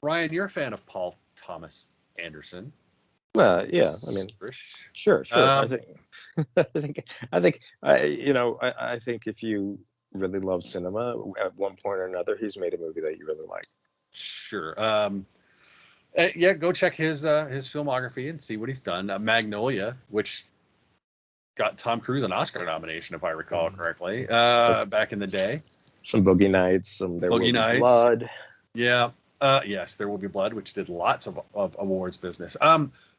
Ryan, you're a fan of Paul Thomas Anderson. Yeah, I mean, sure. I think, I think if you really love cinema, at one point or another, he's made a movie that you really like. Sure. Yeah, go check his filmography and see what he's done. Magnolia, which got Tom Cruise an Oscar nomination, if I recall correctly, back in the day. Some Boogie Nights, some There Will Be Nights. Blood. Yeah. Yes, There Will Be Blood, which did lots of awards business.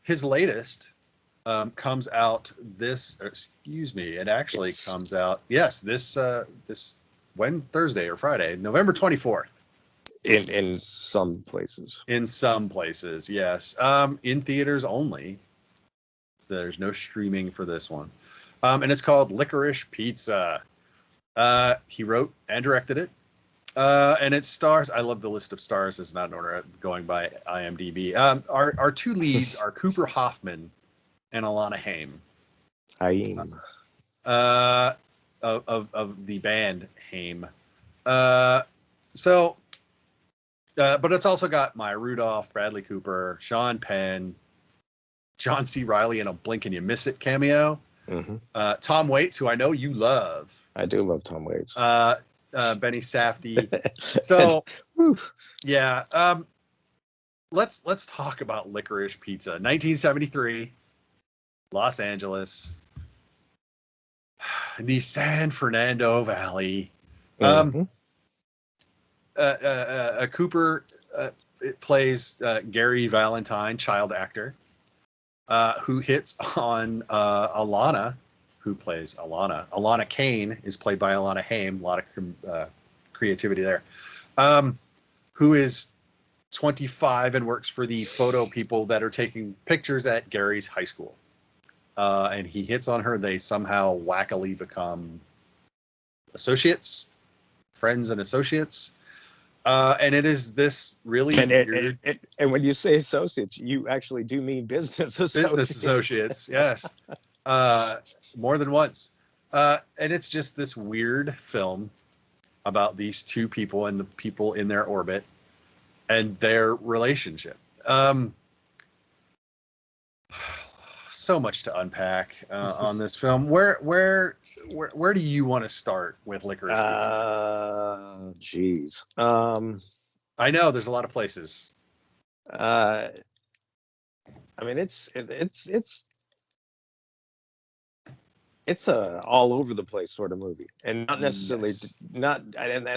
His latest comes out it actually comes out, this Thursday or Friday, November 24th. In some places. In some places, yes. In theaters only. There's no streaming for this one. And it's called Licorice Pizza. He wrote and directed it. And it stars, I love the list of stars, it's not in order going by IMDb. Our two leads are Cooper Hoffman and Alain Haim. Of the band Haim. But it's also got Maya Rudolph, Bradley Cooper, Sean Penn, John C. Reilly in a Blink and You Miss It cameo. Mm-hmm. Tom Waits, who I know you love. I do love Tom Waits. Bennie Safdie. So, yeah. Let's talk about Licorice Pizza. 1973, Los Angeles, the San Fernando Valley. Mm-hmm. Cooper plays Gary Valentine, child actor, who hits on Alana, who plays Alana. Alana Kane is played by Alain Haim. A lot of creativity there. Who is 25 and works for the photo people that are taking pictures at Gary's high school. And he hits on her. They somehow wackily become friends and associates. And it is this really weird... And when you say associates, you actually do mean business associates. Business associates, yes. More than once. And it's just this weird film about these two people and the people in their orbit and their relationship. So much to unpack on this film. Where do you want to start with Licorice Pizza? Geez. I know there's a lot of places. I mean, it's a all over the place sort of movie, and not necessarily and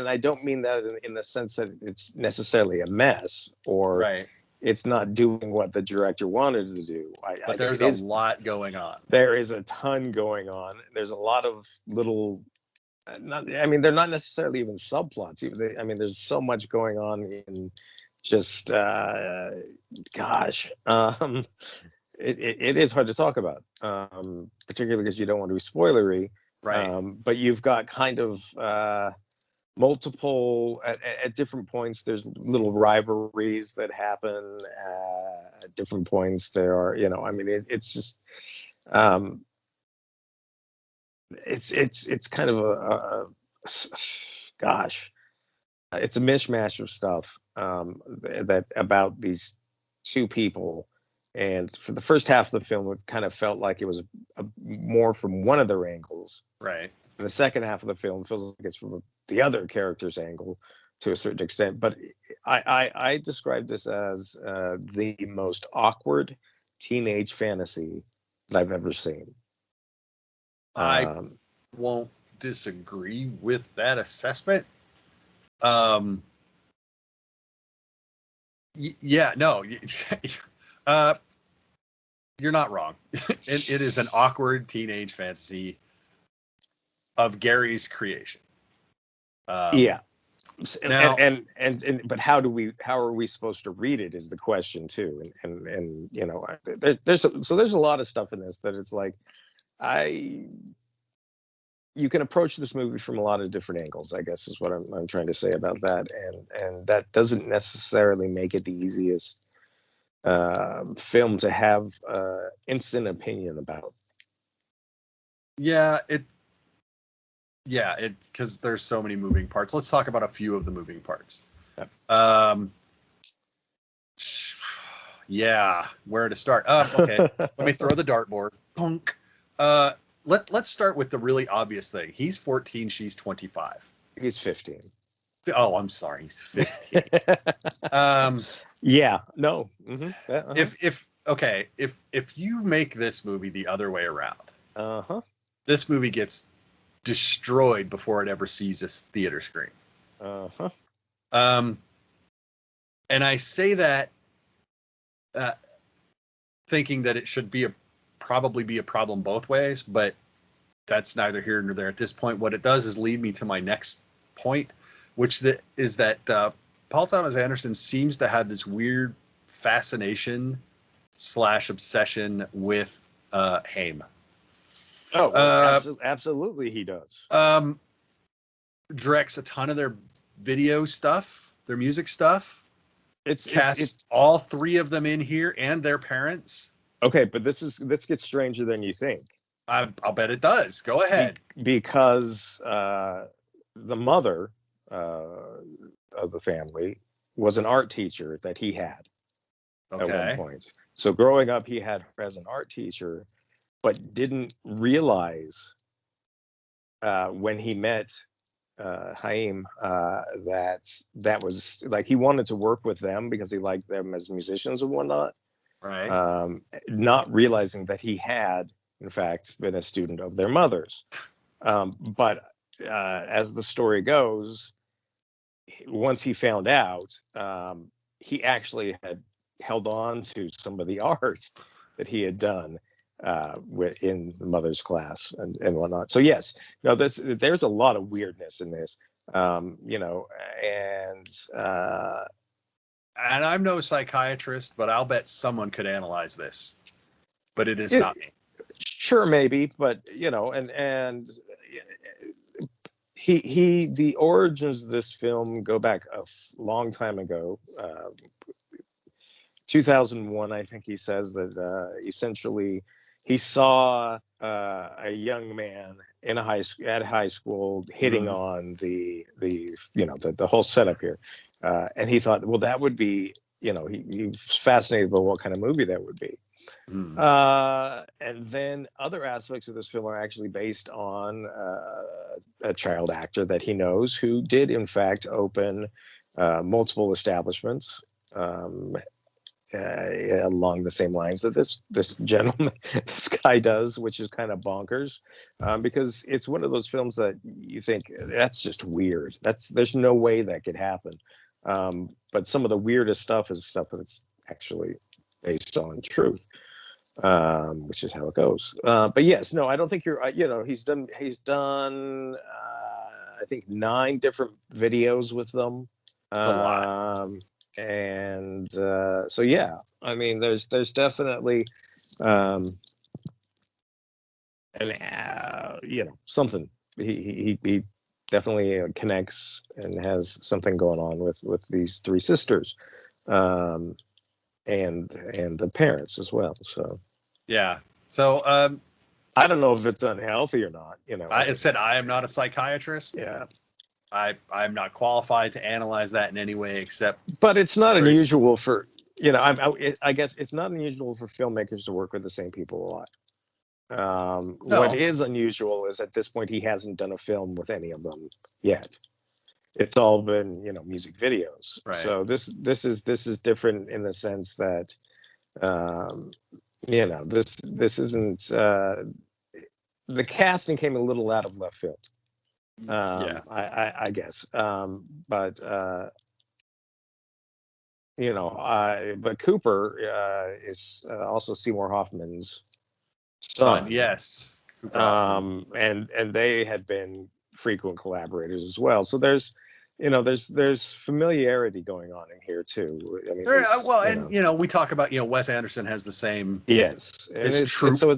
I don't mean that in the sense that it's necessarily a mess or it's not doing what the director wanted to do. But there's a lot going on. There is a ton going on. There's a lot of little. They're not necessarily even subplots. There's so much going on in just. It is hard to talk about, particularly because you don't want to be spoilery. Right. But you've got kind of multiple at different points. There's little rivalries that happen at different points. There are, it's just, it's kind of it's a mishmash of stuff that about these two people. And for the first half of the film, it kind of felt like it was more from one of their angles. Right. And the second half of the film feels like it's from the other character's angle to a certain extent. But I describe this as the most awkward teenage fantasy that I've ever seen. I won't disagree with that assessment. You're not wrong. It is an awkward teenage fantasy of Gary's creation. Now, but how are we supposed to read it is the question too. And there's a lot of stuff in this that it's like you can approach this movie from a lot of different angles, I guess is what I'm trying to say about that. And that doesn't necessarily make it the easiest film to have instant opinion about. Because there's so many moving parts. Let's talk about a few of the moving parts. Yeah. Yeah, where to start? Okay, let me throw the dartboard. Punk. Let's start with the really obvious thing. He's 14, she's 25. He's 15. Oh, I'm sorry, he's 15. Yeah, no. Mm-hmm. If you make this movie the other way around, this movie gets destroyed before it ever sees a theater screen. And I say that thinking that it should probably be a problem both ways, but that's neither here nor there at this point. What it does is lead me to my next point, which is that Paul Thomas Anderson seems to have this weird fascination / obsession with Haim. Oh, absolutely he does. Directs a ton of their video stuff, their music stuff. Casts all three of them in here and their parents. Okay, but this gets stranger than you think. I'll bet it does. Go ahead. Because the mother of the family was an art teacher that he had at one point. So growing up, he had her as an art teacher, but didn't realize when he met Haim that was like he wanted to work with them because he liked them as musicians and whatnot. Right. Not realizing that he had, in fact, been a student of their mother's. But as the story goes, once he found out, he actually had held on to some of the art that he had done in the mother's class and whatnot. So yes, there's a lot of weirdness in this, and I'm no psychiatrist, but I'll bet someone could analyze this, but it is not me. Sure, maybe, but and the origins of this film go back a long time ago. 2001, I think he says that essentially he saw a young man at high school hitting on the whole setup here, and he thought, well, that would be, he was fascinated by what kind of movie that would be. And then other aspects of this film are actually based on a child actor that he knows who did in fact open multiple establishments along the same lines that this gentleman, this guy does, which is kind of bonkers, because it's one of those films that you think that's just weird. There's no way that could happen. But some of the weirdest stuff is stuff that's actually based on truth, which is how it goes. But yes, no, I don't think you're. He's done. I think 9 different videos with them. That's a lot. And so yeah, I mean, there's definitely something. He definitely connects and has something going on with these 3 sisters, and the parents as well. So yeah. So I don't know if it's unhealthy or not. I said I am not a psychiatrist. Yeah. I'm not qualified to analyze that in any way except. But it's not unusual for I guess it's not unusual for filmmakers to work with the same people a lot. No. What is unusual is at this point he hasn't done a film with any of them yet. It's all been music videos. Right. So this is different in the sense that this isn't the casting came a little out of left field. I guess. But Cooper is also Seymour Hoffman's son. Yes. And they had been frequent collaborators as well. So there's familiarity going on in here too. I mean, we talk about Wes Anderson has the same. Yes, it's true. So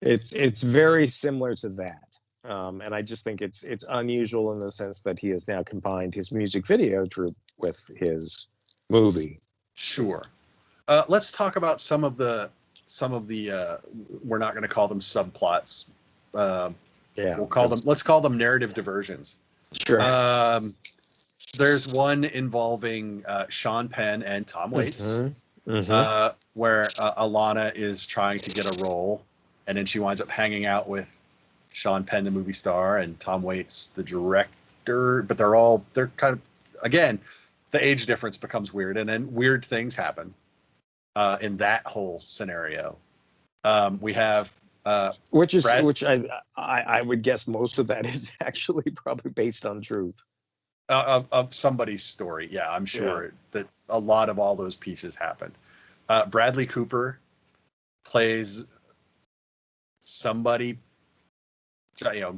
it's very similar to that. And I just think it's unusual in the sense that he has now combined his music video troupe with his movie. Sure. Let's talk about some of the we're not going to call them subplots. Let's call them narrative diversions. Sure. There's one involving Sean Penn and Tom Waits. where Alana is trying to get a role, and then she winds up hanging out with Sean Penn, the movie star, and Tom Waits, the director. But they're kind of, again, the age difference becomes weird, and then weird things happen in that whole scenario. We have which I would guess most of that is actually probably based on truth. Of somebody's story. Yeah, I'm sure that a lot of all those pieces happened. Bradley Cooper plays somebody,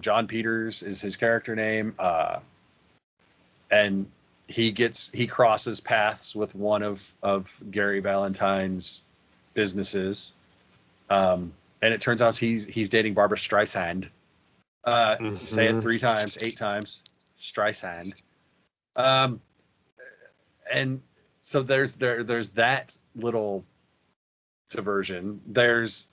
John Peters is his character name. And he crosses paths with one of Gary Valentine's businesses. And it turns out he's dating Barbara Streisand. Say it 3 times, 8 times. Streisand. And so there's that little diversion. There's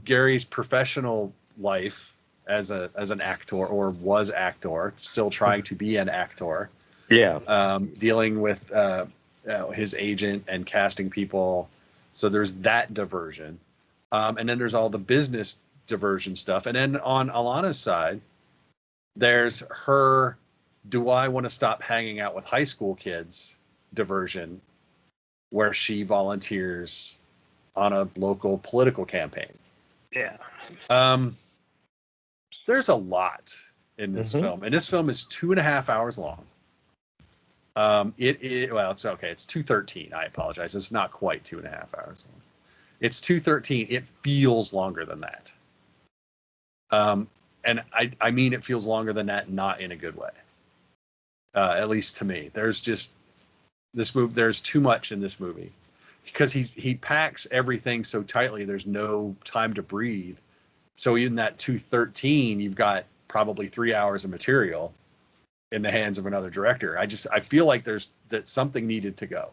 Gary's professional life as an actor, or was actor, still trying to be an actor. Yeah. Dealing with his agent and casting people. So there's that diversion. And then there's all the business diversion stuff. And then on Alana's side, there's her, do I want to stop hanging out with high school kids diversion, where she volunteers on a local political campaign. Yeah. There's a lot in this film, and this film is 2.5 hours long. It's okay. It's 2:13. I apologize. It's not quite 2.5 hours long. It's 2:13. It feels longer than that. And I mean, it feels longer than that, not in a good way. At least to me, there's just this movie. There's too much in this movie because he packs everything so tightly. There's no time to breathe. So even that 2:13, you've got probably 3 hours of material in the hands of another director. I feel like that something needed to go.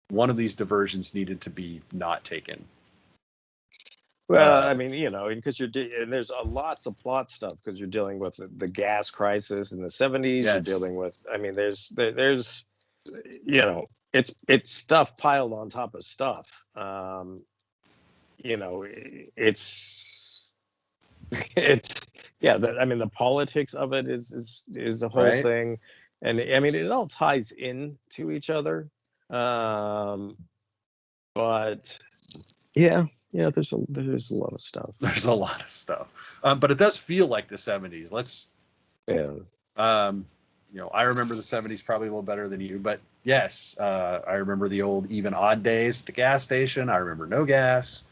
One of these diversions needed to be not taken. Well, I mean, because and there's lots of plot stuff because you're dealing with the gas crisis in the 70s. Yes. You're dealing with, I mean, there's it's stuff piled on top of stuff. The politics of it is a whole thing, and I mean it all ties into each other. But there's a lot of stuff. There's a lot of stuff, but it does feel like the 70s. I remember the 70s probably a little better than you, but yes, I remember the old even odd days at the gas station. I remember no gas.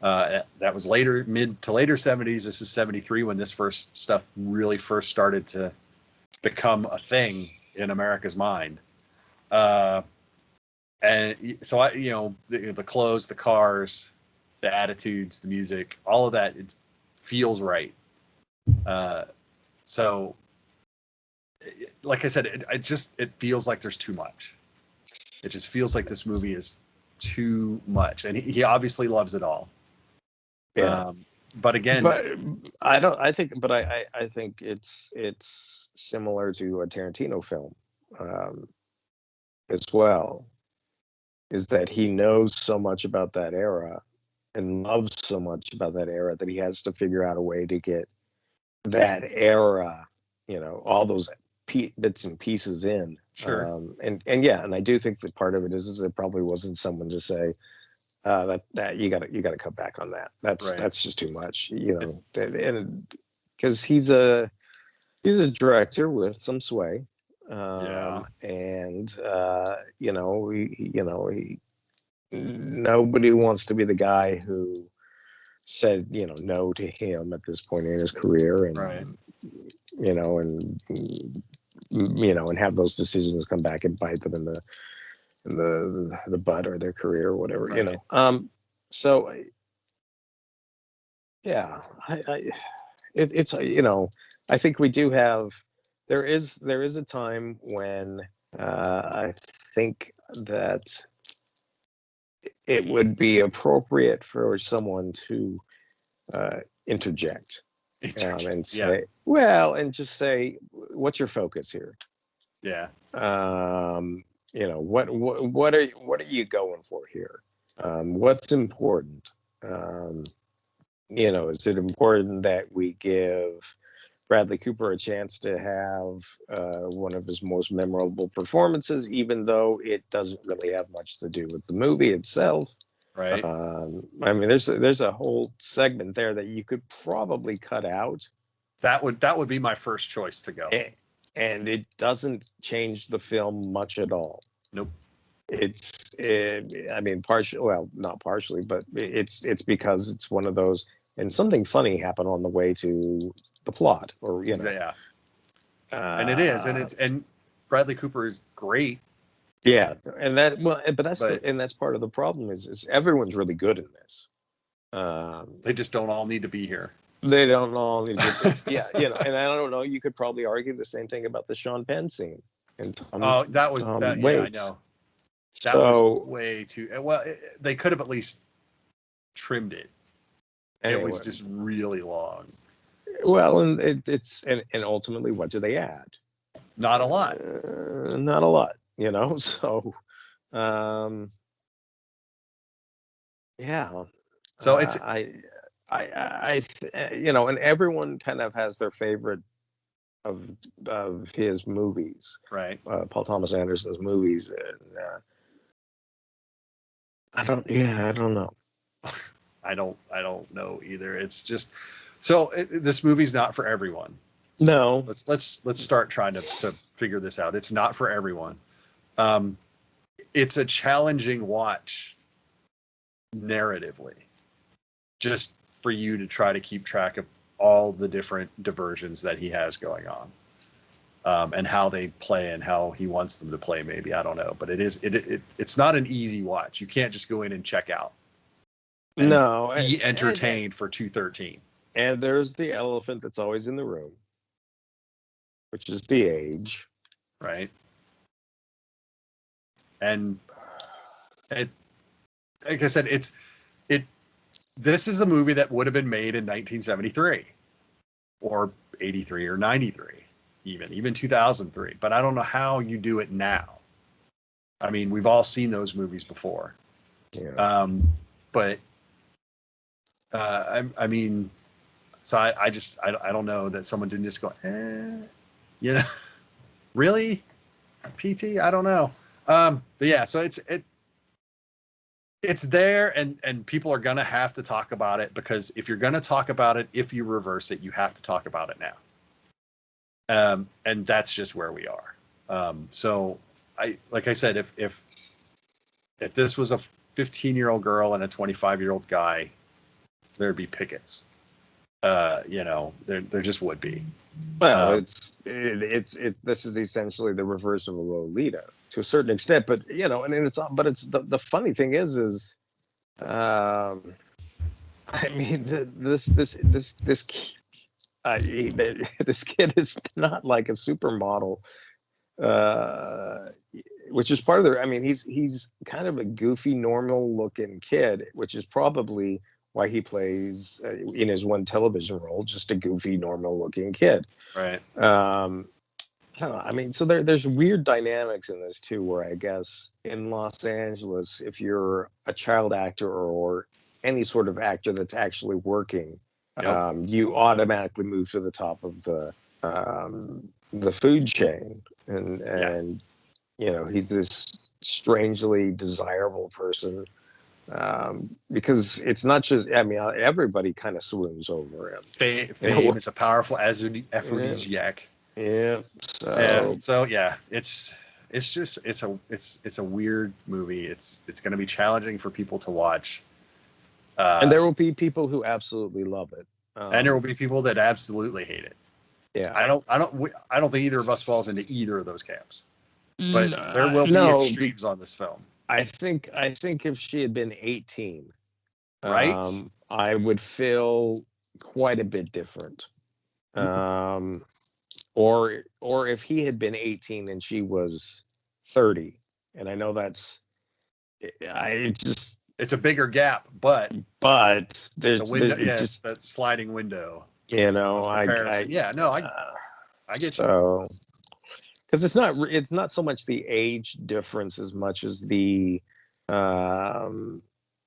That was mid to later 70s. This is 73 when this stuff really first started to become a thing in America's mind. And so the clothes, the cars, the attitudes, the music, all of that, it feels right. So like I said, it feels like there's too much. It just feels like this movie is too much, and he obviously loves it all. Yeah. But again, I think it's similar to a Tarantino film as well, is that he knows so much about that era and loves so much about that era that he has to figure out a way to get that era, all those bits and pieces in. Sure. And I do think that part of it is there probably wasn't someone to say that you got to cut back on that. That's just too much, and because he's a director with some sway. And nobody wants to be the guy who said no to him at this point in his career, and and have those decisions come back and bite them in the butt or their career or whatever. So it's I think we do have. There is a time when I think that it would be appropriate for someone to interject and say, and just say, what's your focus here? Yeah. what are you going for here? What's important? Is it important that we give Bradley Cooper a chance to have one of his most memorable performances, even though it doesn't really have much to do with the movie itself? Right. I mean, there's a whole segment there that you could probably cut out. That would be my first choice to go. And it doesn't change the film much at all. Nope. I mean, not partially, but it's because it's one of those, and something funny happened on the way to the plot, or Yeah. And it is, and Bradley Cooper is great. Yeah, and that's part of the problem is everyone's really good in this. They just don't all need to be here. They don't all need to be, yeah, and I don't know. You could probably argue the same thing about the Sean Penn scene. And that was that. Yeah, I know. That was way too well. They could have at least trimmed it. Anyway. It was just really long. Well, and it's ultimately, what do they add? Not a lot. Not a lot. So yeah. So it's and everyone kind of has their favorite of his movies, right? Paul Thomas Anderson's movies, and I don't know. I don't know either. It's just this movie's not for everyone. No. Let's start trying to figure this out. It's not for everyone. It's a challenging watch narratively, just for you to try to keep track of all the different diversions that he has going on, and how they play and how he wants them to play. Maybe, I don't know, but it's not an easy watch. You can't just go in and check out. No, be entertained for 2:13. And there's the elephant that's always in the room, which is the age, right? And like I said, this is a movie that would have been made in 1973 or 83 or 93, even 2003. But I don't know how you do it now. I mean, we've all seen those movies before. Yeah. But I mean, so I don't know that someone didn't just go, really, PT? I don't know. But yeah, so it's there, and people are gonna have to talk about it, because if you're gonna talk about it, if you reverse it, you have to talk about it now. And that's just where we are. So like I said, if this was a 15-year-old girl and a 25-year-old guy, there'd be pickets. There just would be. Well, this is essentially the reverse of a Lolita to a certain extent, but it's the funny thing is I mean, this kid is not like a supermodel, which is part of I mean, he's kind of a goofy, normal looking kid, which is probably why he plays in his one television role, just a goofy, normal-looking kid. Right. I don't know. I mean, so there's weird dynamics in this too, where I guess in Los Angeles, if you're a child actor or any sort of actor that's actually working, yep. You automatically move to the top of the food chain, and he's this strangely desirable person. Because it's not just, I mean, everybody kind of swoons over him. Fame is a powerful aphrodisiac. Yeah. So yeah, it's a weird movie. It's going to be challenging for people to watch. And there will be people who absolutely love it. And there will be people that absolutely hate it. Yeah. I don't think either of us falls into either of those camps. But there will be extremes on this film. I think if she had been 18, right, I would feel quite a bit different. Or if he had been 18 and she was 30, and I know it's a bigger gap, but there's the window, yes, that sliding window. I get you. so because it's not so much the age difference as much as the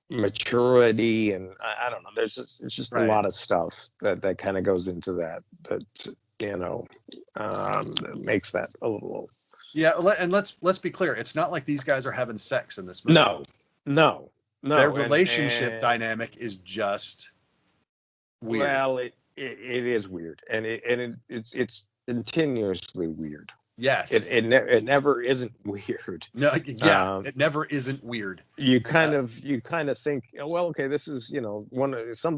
maturity, and I don't know. It's just a Right. lot of stuff that kind of goes into that that makes that a little. Yeah, and let's be clear. It's not like these guys are having sex in this movie. No. Their relationship dynamic is just weird. Well, it is weird, and it's continuously weird. Yes. It never isn't weird. No, yeah, it never isn't weird. You kind of think, well, okay, this is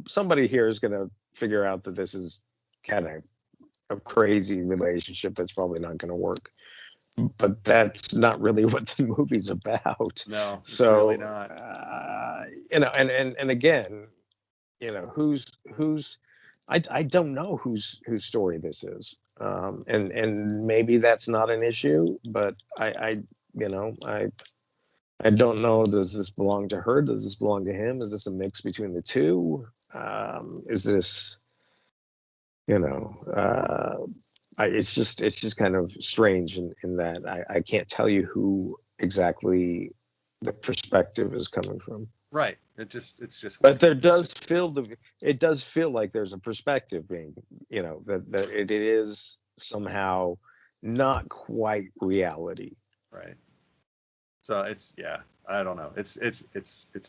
somebody here is going to figure out that this is kind of a crazy relationship that's probably not going to work. But that's not really what the movie's about. No, it's so really not. And again, who's I don't know whose story this is, and maybe that's not an issue, but I don't know. Does this belong to her? Does this belong to him? Is this a mix between the two? Is this it's just kind of strange in that I can't tell you who exactly the perspective is coming from. Right. It's just. But it does feel like there's a perspective being, that it is somehow not quite reality. Right. So I don't know. It's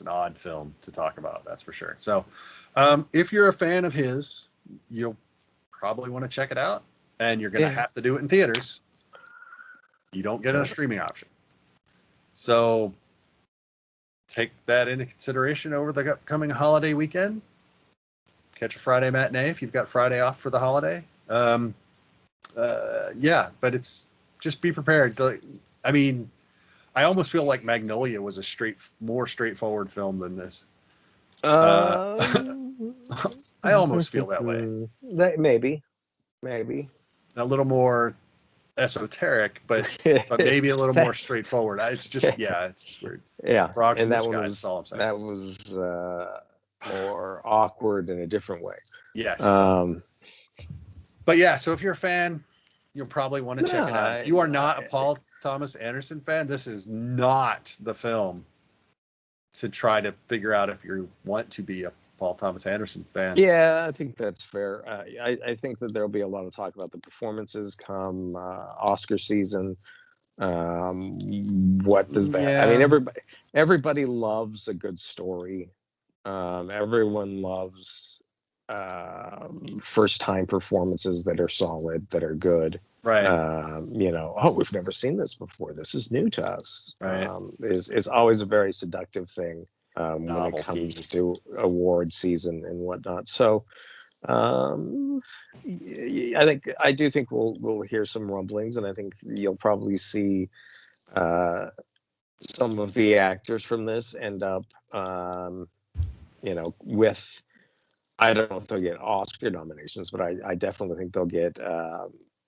an odd film to talk about. That's for sure. So, if you're a fan of his, you'll probably want to check it out. And you're going to have to do it in theaters. You don't get a streaming option. So take that into consideration over the upcoming holiday weekend. Catch a Friday matinee if you've got Friday off for the holiday. But it's just be prepared. I mean, I almost feel like Magnolia was a more straightforward film than this. I almost feel that way. Maybe. A little more esoteric, but maybe a little more straightforward. It's just weird. Yeah, Frogs in the sky, that's all I'm saying. That was more awkward in a different way. Yes. But yeah, so if you're a fan, you'll probably want to check it out. If you are not a Paul Thomas Anderson fan, this is not the film to try to figure out if you want to be a Paul Thomas Anderson fan. Yeah, I think that's fair. I think that there'll be a lot of talk about the performances come Oscar season. What does that? Yeah. I mean, everybody loves a good story. Everyone loves first-time performances that are solid, that are good. Right. We've never seen this before. This is new to us. Right. Is always a very seductive thing. When Novelty. It comes to award season and whatnot. So I do think we'll hear some rumblings, and I think you'll probably see some of the actors from this end up with, I don't know if they'll get Oscar nominations, but I definitely think they'll get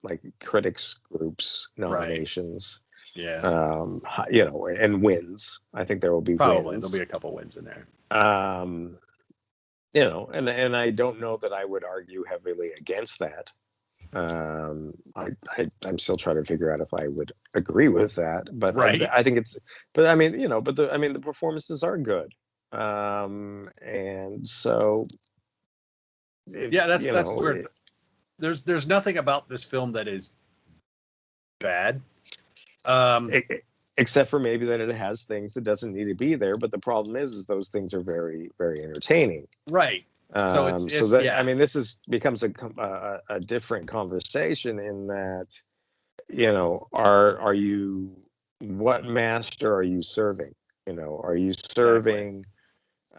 like critics groups nominations. Right. Yeah. And wins. I think there will be probably wins. There'll be a couple wins in there. And I don't know that I would argue heavily against that. I'm still trying to figure out if I would agree with that, but right. I think it's. But I mean, the performances are good, and so. That's weird. There's nothing about this film that is bad. Except for maybe that it has things that doesn't need to be there, but the problem is those things are very, very entertaining. Right. So this becomes a different conversation in that, what master are you serving? Are you serving?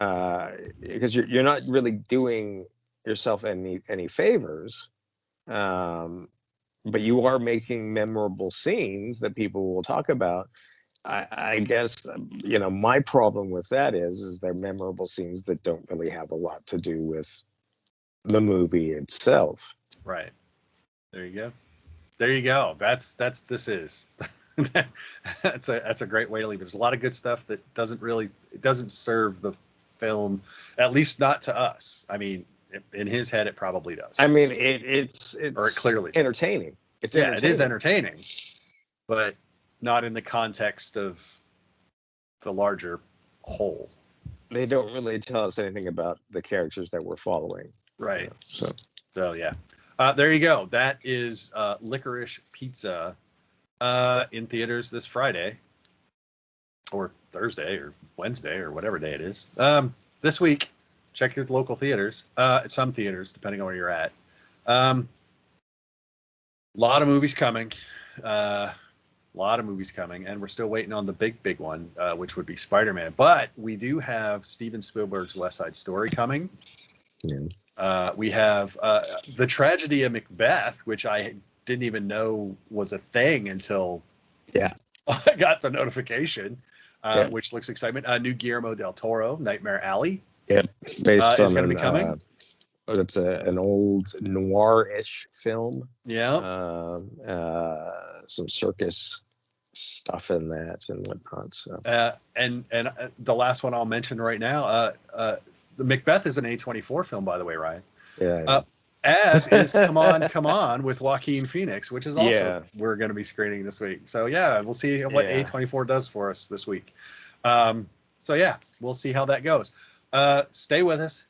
Because you're not really doing yourself any favors. But you are making memorable scenes that people will talk about. I guess, my problem with that is they're memorable scenes that don't really have a lot to do with the movie itself. Right. There you go. That's a great way to leave it. There's a lot of good stuff that doesn't serve the film, at least not to us. I mean, in his head, it probably does. I mean, it's clearly entertaining. It is entertaining. but not in the context of the larger whole. They don't really tell us anything about the characters that we're following. Right. So yeah. There you go. That is Licorice Pizza in theaters this Friday or Thursday or Wednesday or whatever day it is. This week, check your local theaters. Some theaters, depending on where you're at. A lot of movies coming. And we're still waiting on the big one, which would be Spider-Man. But we do have Steven Spielberg's West Side Story coming. Yeah. We have The Tragedy of Macbeth, which I didn't even know was a thing until I got the notification, which looks exciting. New Guillermo del Toro, Nightmare Alley. Yep. Based is on going to be coming. It's an old noir-ish film. Yeah. Some circus stuff in that and whatnot. So. And the last one I'll mention right now, the Macbeth is an A24 film, by the way, Ryan. Yeah. As is Come On with Joaquin Phoenix, which is also we're going to be screening this week. So we'll see what A24 does for us this week. We'll see how that goes. Stay with us.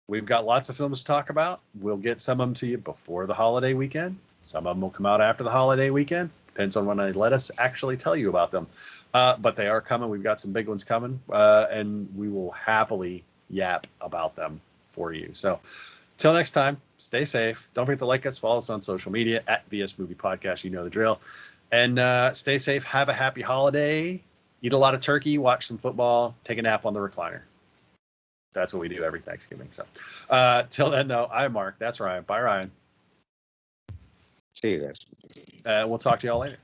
We've got lots of films to talk about. We'll get some of them to you before the holiday weekend. Some of them will come out after the holiday weekend. Depends on when they let us actually tell you about them. But they are coming. We've got some big ones coming, and we will happily yap about them for you. So till next time, stay safe. Don't forget to like us, follow us on social media at VS Movie Podcast. You know the drill. And stay safe. Have a happy holiday. Eat a lot of turkey. Watch some football. Take a nap on the recliner. That's what we do every Thanksgiving. So till then, though, I'm Mark. That's Ryan. Bye, Ryan. See you guys. We'll talk to y'all later.